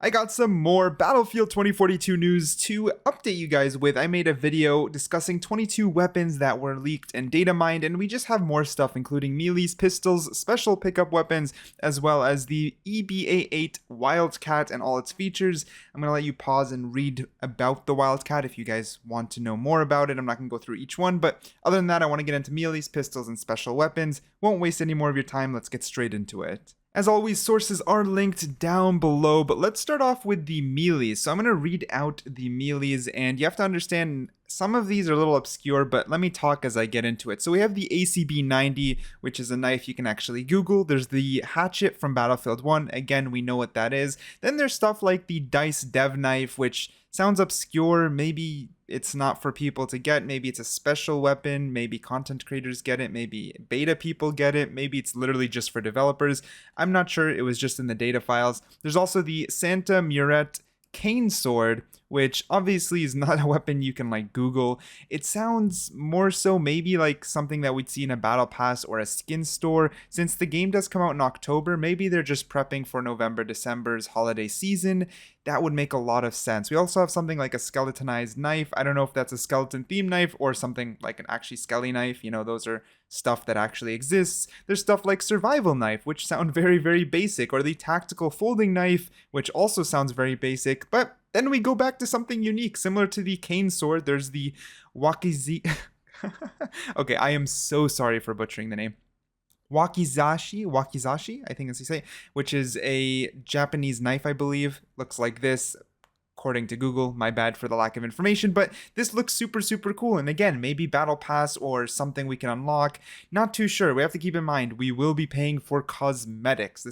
I got some more Battlefield 2042 news to update you guys with. I made a video discussing 22 weapons that were leaked and data mined, and we just have more stuff including melees, pistols, special pickup weapons, as well as the EBA-8 Wildcat and all its features. I'm going to let you pause and read about the Wildcat if you guys want to know more about it. I'm not going to go through each one, but other than that, I want to get into melees, pistols, and special weapons. Won't waste any more of your time. Let's get straight into it. As always, sources are linked down below, but let's start off with the melees. So I'm going to read out the melees, and you have to understand some of these are a little obscure, but let me talk as I get into it. So we have the ACB-90, which is a knife you can actually Google. There's the hatchet from Battlefield 1. Again, we know what that is. Then there's stuff like the Dice Dev Knife, which sounds obscure. Maybe it's not for people to get. Maybe it's a special weapon. Maybe content creators get it. Maybe beta people get it. Maybe it's literally just for developers. I'm not sure. It was just in the data files. There's also the Santa Muret cane sword, which obviously is not a weapon you can like Google. It sounds more so maybe like something that we'd see in a battle pass or a skin store. Since the game does come out in October, maybe they're just prepping for November, December's holiday season. That would make a lot of sense. We also have something like a skeletonized knife. I don't know if that's a skeleton themed knife or something like an actually skelly knife. You know, those are stuff that actually exists. There's stuff like survival knife, which sound very, very basic, or the tactical folding knife, which also sounds very basic, but then we go back to something unique, similar to the cane sword. There's the wakizashi. Okay, I am so sorry for butchering the name. Wakizashi, I think as you say, which is a Japanese knife, I believe. Looks like this, according to Google. My bad for the lack of information, but this looks super, super cool. And again, maybe Battle Pass or something we can unlock. Not too sure. We have to keep in mind, we will be paying for cosmetics.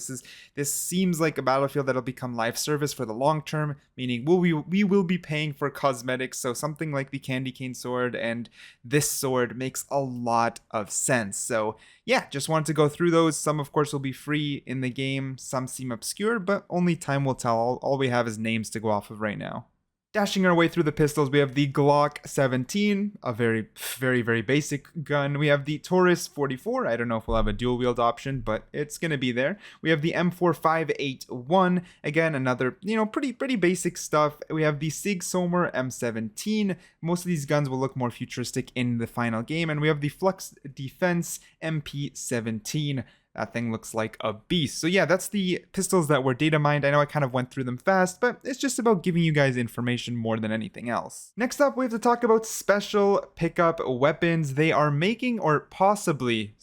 This seems like a Battlefield that'll become live service for the long term, meaning we will be paying for cosmetics. So something like the candy cane sword and this sword makes a lot of sense. So yeah, just wanted to go through those. Some, of course, will be free in the game. Some seem obscure, but only time will tell. All we have is names to go off of right now. Dashing our way through the pistols, we have the GLOCK 17, a very, very, very basic gun. We have the TAURUS 44. I don't know if we'll have a dual wield option, but it's going to be there. We have the M4581. Again, another, pretty basic stuff. We have the SAUER M17. Most of these guns will look more futuristic in the final game. And we have the FLUX Defense MP17. That thing looks like a beast. So yeah, that's the pistols that were data mined. I know I kind of went through them fast, but it's just about giving you guys information more than anything else. Next up, we have to talk about special pickup weapons. They are making, or possibly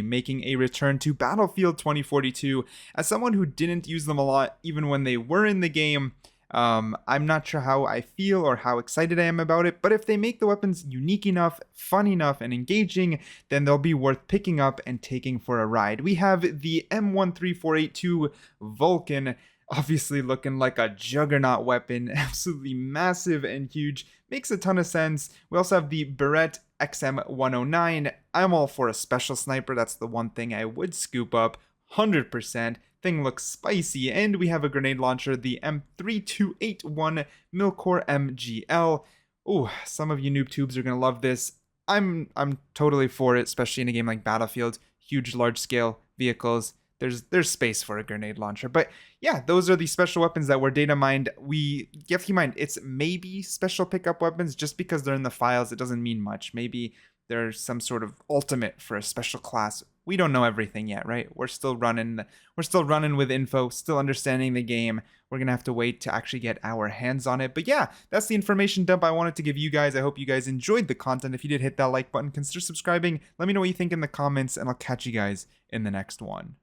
making a return to Battlefield 2042. As someone who didn't use them a lot, even when they were in the game, I'm not sure how I feel or how excited I am about it, but if they make the weapons unique enough, fun enough, and engaging, then they'll be worth picking up and taking for a ride. We have the M13482 Vulcan, obviously looking like a juggernaut weapon, absolutely massive and huge, makes a ton of sense. We also have the Beretta XM109. I'm all for a special sniper, that's the one thing I would scoop up, 100%. Thing looks spicy, and we have a grenade launcher, the M3281 Milcore MGL. Oh, some of you noob tubes are gonna love this. I'm totally for it, especially in a game like Battlefield. Huge, large scale vehicles. There's space for a grenade launcher. But yeah, those are the special weapons that were data mined. You have to keep in mind, it's maybe special pickup weapons. Just because they're in the files, it doesn't mean much. Maybe there's some sort of ultimate for a special class. We don't know everything yet, right? We're still running with info, still understanding the game. We're gonna have to wait to actually get our hands on it. But yeah, that's the information dump I wanted to give you guys. I hope you guys enjoyed the content. If you did, hit that like button, consider subscribing. Let me know what you think in the comments, and I'll catch you guys in the next one.